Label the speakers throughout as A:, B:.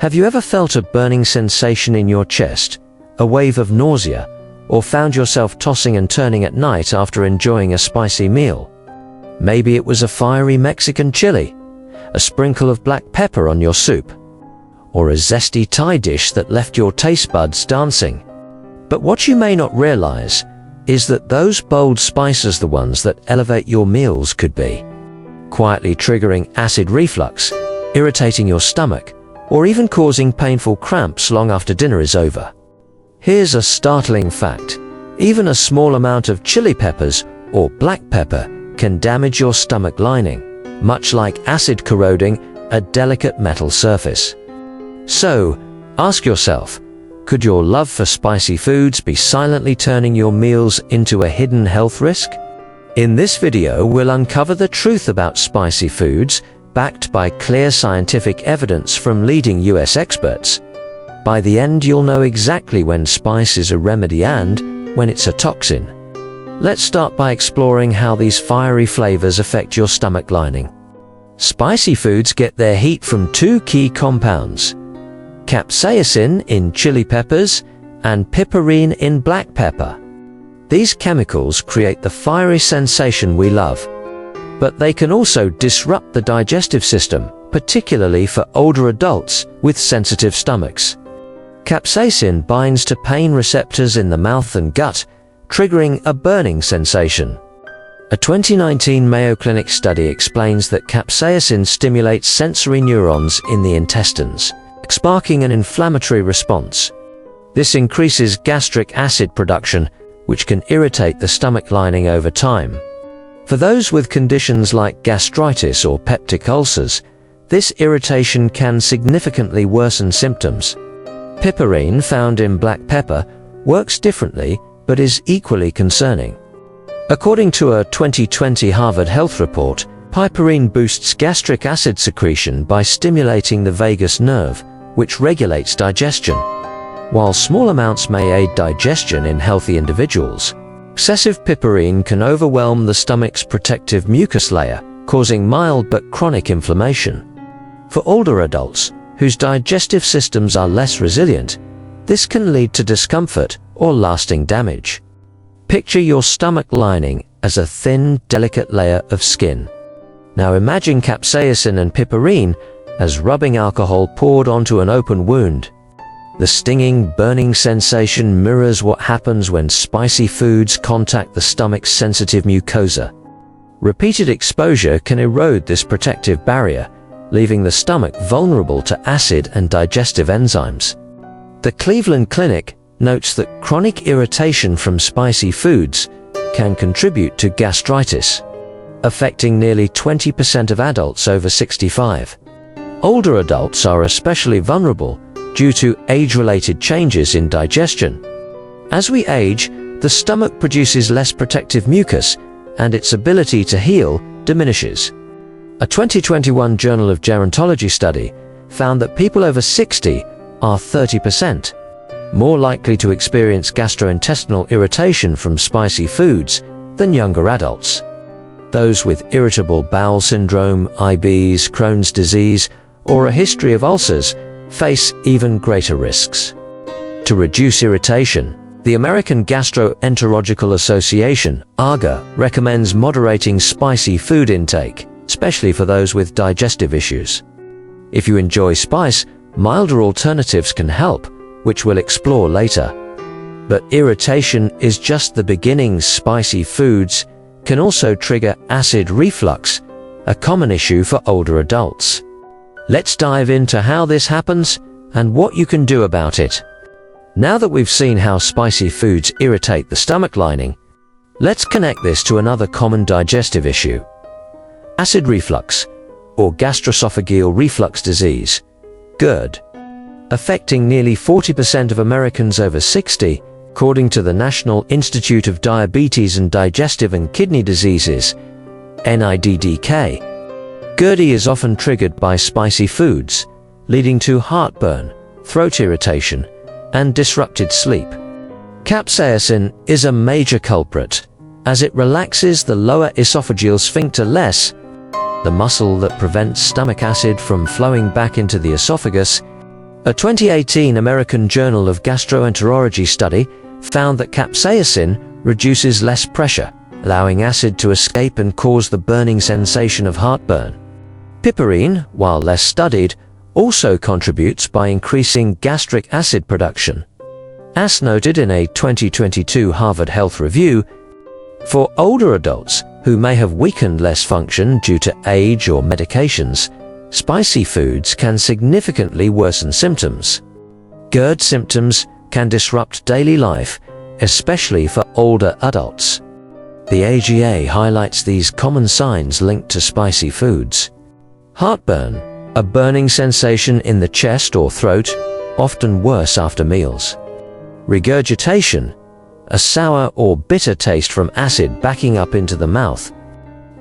A: Have you ever felt a burning sensation in your chest, a wave of nausea, or found yourself tossing and turning at night after enjoying a spicy meal? Maybe it was a fiery Mexican chili, a sprinkle of black pepper on your soup, or a zesty Thai dish that left your taste buds dancing. But what you may not realize is that those bold spices, the ones that elevate your meals, could be quietly triggering acid reflux, irritating your stomach, or even causing painful cramps long after dinner is over. Here's a startling fact. Even a small amount of chili peppers or black pepper can damage your stomach lining, much like acid corroding a delicate metal surface. So, ask yourself, could your love for spicy foods be silently turning your meals into a hidden health risk? In this video, we'll uncover the truth about spicy foods, backed by clear scientific evidence from leading US experts. By the end, you'll know exactly when spice is a remedy and when it's a toxin. Let's start by exploring how these fiery flavors affect your stomach lining. Spicy foods get their heat from two key compounds: capsaicin in chili peppers and piperine in black pepper. These chemicals create the fiery sensation we love, but they can also disrupt the digestive system, particularly for older adults with sensitive stomachs. Capsaicin binds to pain receptors in the mouth and gut, triggering a burning sensation. A 2019 Mayo Clinic study explains that capsaicin stimulates sensory neurons in the intestines, sparking an inflammatory response. This increases gastric acid production, which can irritate the stomach lining over time. For those with conditions like gastritis or peptic ulcers, this irritation can significantly worsen symptoms. Piperine, found in black pepper, works differently but is equally concerning. According to a 2020 Harvard Health report, piperine boosts gastric acid secretion by stimulating the vagus nerve, which regulates digestion. While small amounts may aid digestion in healthy individuals, excessive piperine can overwhelm the stomach's protective mucus layer, causing mild but chronic inflammation. For older adults, whose digestive systems are less resilient, this can lead to discomfort or lasting damage. Picture your stomach lining as a thin, delicate layer of skin. Now imagine capsaicin and piperine as rubbing alcohol poured onto an open wound. The stinging, burning sensation mirrors what happens when spicy foods contact the stomach's sensitive mucosa. Repeated exposure can erode this protective barrier, leaving the stomach vulnerable to acid and digestive enzymes. The Cleveland Clinic notes that chronic irritation from spicy foods can contribute to gastritis, affecting nearly 20% of adults over 65. Older adults are especially vulnerable due to age-related changes in digestion. As we age, the stomach produces less protective mucus, and its ability to heal diminishes. A 2021 Journal of Gerontology study found that people over 60 are 30% more likely to experience gastrointestinal irritation from spicy foods than younger adults. Those with irritable bowel syndrome, IBS, Crohn's disease, or a history of ulcers face even greater risks. To reduce irritation, the American Gastroenterological Association, AGA, recommends moderating spicy food intake, especially for those with digestive issues. If you enjoy spice, milder alternatives can help, which we'll explore later. But irritation is just the beginning. Spicy foods can also trigger acid reflux, a common issue for older adults. Let's dive into how this happens and what you can do about it. Now that we've seen how spicy foods irritate the stomach lining, let's connect this to another common digestive issue: acid reflux, or gastroesophageal reflux disease, GERD. Affecting nearly 40% of Americans over 60, according to the National Institute of Diabetes and Digestive and Kidney Diseases, NIDDK. GERD is often triggered by spicy foods, leading to heartburn, throat irritation, and disrupted sleep. Capsaicin is a major culprit, as it relaxes the lower esophageal sphincter less, the muscle that prevents stomach acid from flowing back into the esophagus. A 2018 American Journal of Gastroenterology study found that capsaicin reduces less pressure, allowing acid to escape and cause the burning sensation of heartburn. Piperine, while less studied, also contributes by increasing gastric acid production. As noted in a 2022 Harvard Health Review, for older adults who may have weakened less function due to age or medications, spicy foods can significantly worsen symptoms. GERD symptoms can disrupt daily life, especially for older adults. The AGA highlights these common signs linked to spicy foods. Heartburn, a burning sensation in the chest or throat, often worse after meals. Regurgitation, a sour or bitter taste from acid backing up into the mouth.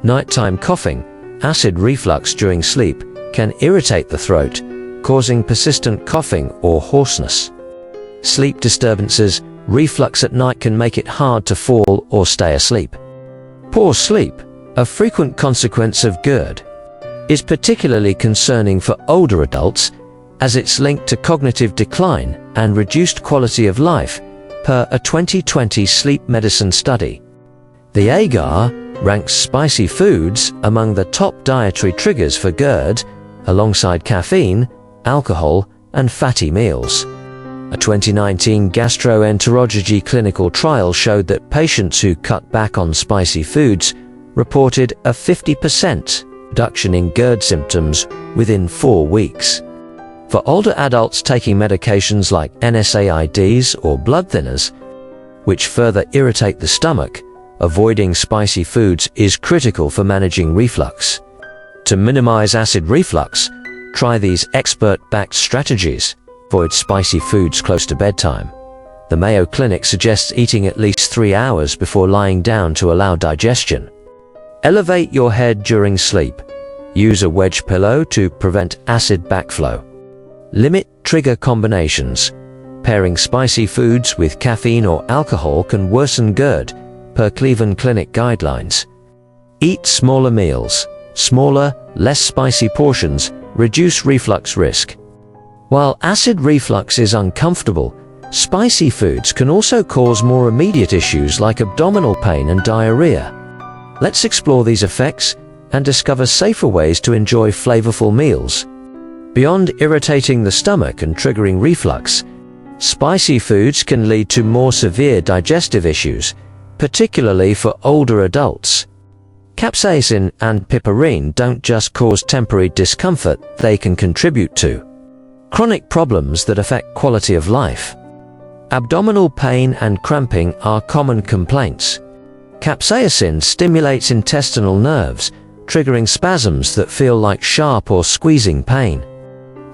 A: Nighttime coughing, acid reflux during sleep, can irritate the throat, causing persistent coughing or hoarseness. Sleep disturbances, reflux at night can make it hard to fall or stay asleep. Poor sleep, a frequent consequence of GERD, is particularly concerning for older adults as it's linked to cognitive decline and reduced quality of life, per a 2020 sleep medicine study. The AGA ranks spicy foods among the top dietary triggers for GERD, alongside caffeine, alcohol, and fatty meals. A 2019 gastroenterology clinical trial showed that patients who cut back on spicy foods reported a 50% reduction in GERD symptoms within 4 weeks. For older adults taking medications like NSAIDs or blood thinners, which further irritate the stomach, avoiding spicy foods is critical for managing reflux. To minimize acid reflux, try these expert-backed strategies. Avoid spicy foods close to bedtime. The Mayo Clinic suggests eating at least 3 hours before lying down to allow digestion. Elevate your head during sleep. Use a wedge pillow to prevent acid backflow. Limit trigger combinations. Pairing spicy foods with caffeine or alcohol can worsen GERD, per Cleveland Clinic guidelines. Eat smaller meals. Smaller, less spicy portions reduce reflux risk. While acid reflux is uncomfortable, spicy foods can also cause more immediate issues like abdominal pain and diarrhea. Let's explore these effects and discover safer ways to enjoy flavorful meals. Beyond irritating the stomach and triggering reflux, spicy foods can lead to more severe digestive issues, particularly for older adults. Capsaicin and piperine don't just cause temporary discomfort, they can contribute to chronic problems that affect quality of life. Abdominal pain and cramping are common complaints. Capsaicin stimulates intestinal nerves, triggering spasms that feel like sharp or squeezing pain.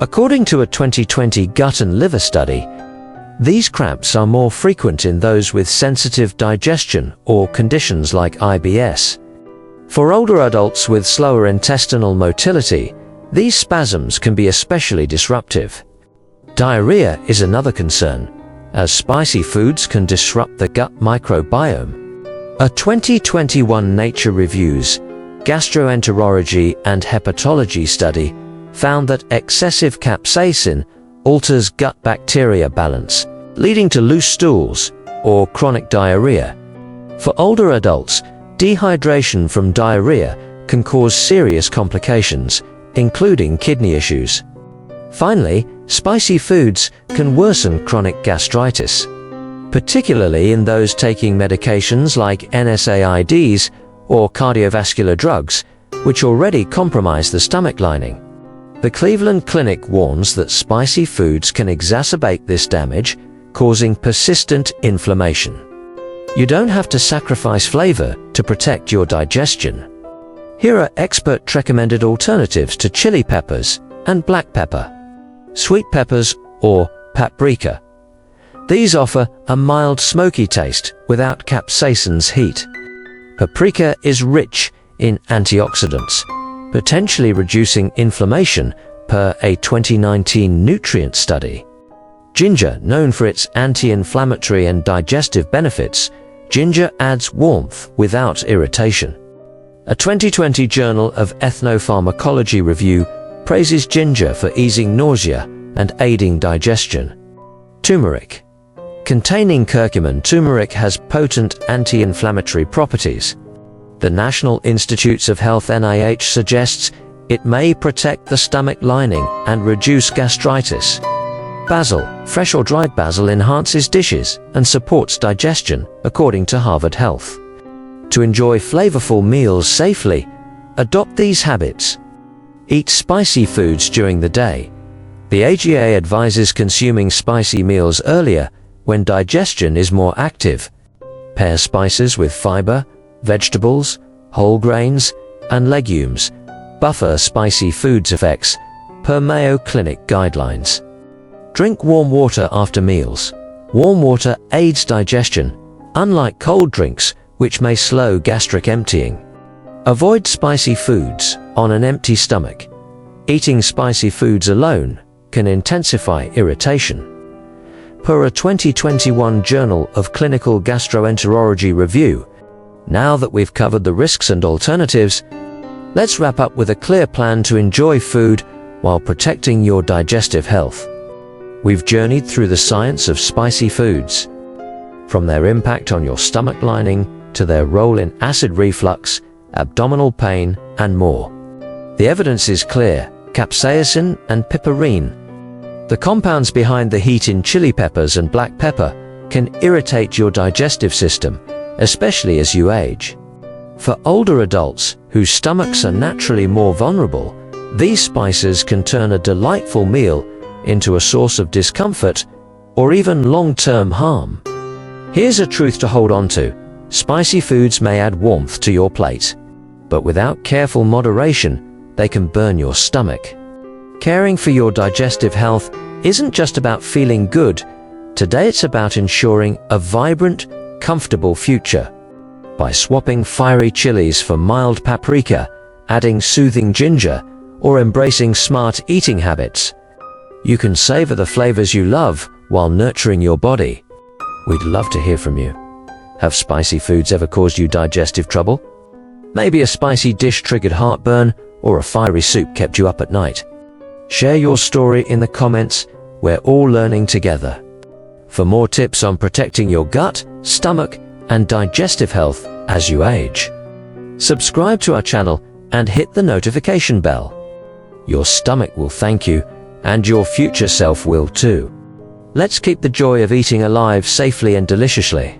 A: According to a 2020 gut and liver study, these cramps are more frequent in those with sensitive digestion or conditions like IBS. For older adults with slower intestinal motility, these spasms can be especially disruptive. Diarrhea is another concern, as spicy foods can disrupt the gut microbiome. A 2021 Nature Reviews Gastroenterology and Hepatology study found that excessive capsaicin alters gut bacteria balance, leading to loose stools or chronic diarrhea. For older adults, dehydration from diarrhea can cause serious complications, including kidney issues. Finally, spicy foods can worsen chronic gastritis, particularly in those taking medications like NSAIDs or cardiovascular drugs, which already compromise the stomach lining. The Cleveland Clinic warns that spicy foods can exacerbate this damage, causing persistent inflammation. You don't have to sacrifice flavor to protect your digestion. Here are expert-recommended alternatives to chili peppers and black pepper. Sweet peppers or paprika. These offer a mild smoky taste without capsaicin's heat. Paprika is rich in antioxidants, potentially reducing inflammation per a 2019 nutrient study. Ginger, known for its anti-inflammatory and digestive benefits, ginger adds warmth without irritation. A 2020 Journal of Ethnopharmacology review praises ginger for easing nausea and aiding digestion. Turmeric. Containing curcumin, turmeric has potent anti-inflammatory properties. The National Institutes of Health (NIH) suggests it may protect the stomach lining and reduce gastritis. Basil. Fresh or dried basil enhances dishes and supports digestion, according to Harvard Health. To enjoy flavorful meals safely, adopt these habits. Eat spicy foods during the day. The AGA advises consuming spicy meals earlier when digestion is more active. Pair spices with fiber, vegetables, whole grains, and legumes. Buffer spicy foods effects per Mayo Clinic guidelines. Drink warm water after meals. Warm water aids digestion, unlike cold drinks, which may slow gastric emptying. Avoid spicy foods on an empty stomach. Eating spicy foods alone can intensify irritation. Per a 2021 Journal of Clinical Gastroenterology review, now that we've covered the risks and alternatives, let's wrap up with a clear plan to enjoy food while protecting your digestive health. We've journeyed through the science of spicy foods, from their impact on your stomach lining to their role in acid reflux, abdominal pain, and more. The evidence is clear: capsaicin and piperine, the compounds behind the heat in chili peppers and black pepper, can irritate your digestive system, especially as you age. For older adults whose stomachs are naturally more vulnerable, these spices can turn a delightful meal into a source of discomfort or even long-term harm. Here's a truth to hold on to: spicy foods may add warmth to your plate, but without careful moderation, they can burn your stomach. Caring for your digestive health isn't just about feeling good. Today it's about ensuring a vibrant, comfortable future. By swapping fiery chilies for mild paprika, adding soothing ginger, or embracing smart eating habits, you can savor the flavors you love while nurturing your body. We'd love to hear from you. Have spicy foods ever caused you digestive trouble? Maybe a spicy dish triggered heartburn, or a fiery soup kept you up at night. Share your story in the comments. We're all learning together. For more tips on protecting your gut, stomach, and digestive health as you age, subscribe to our channel and hit the notification bell. Your stomach will thank you, and your future self will too. Let's keep the joy of eating alive safely and deliciously.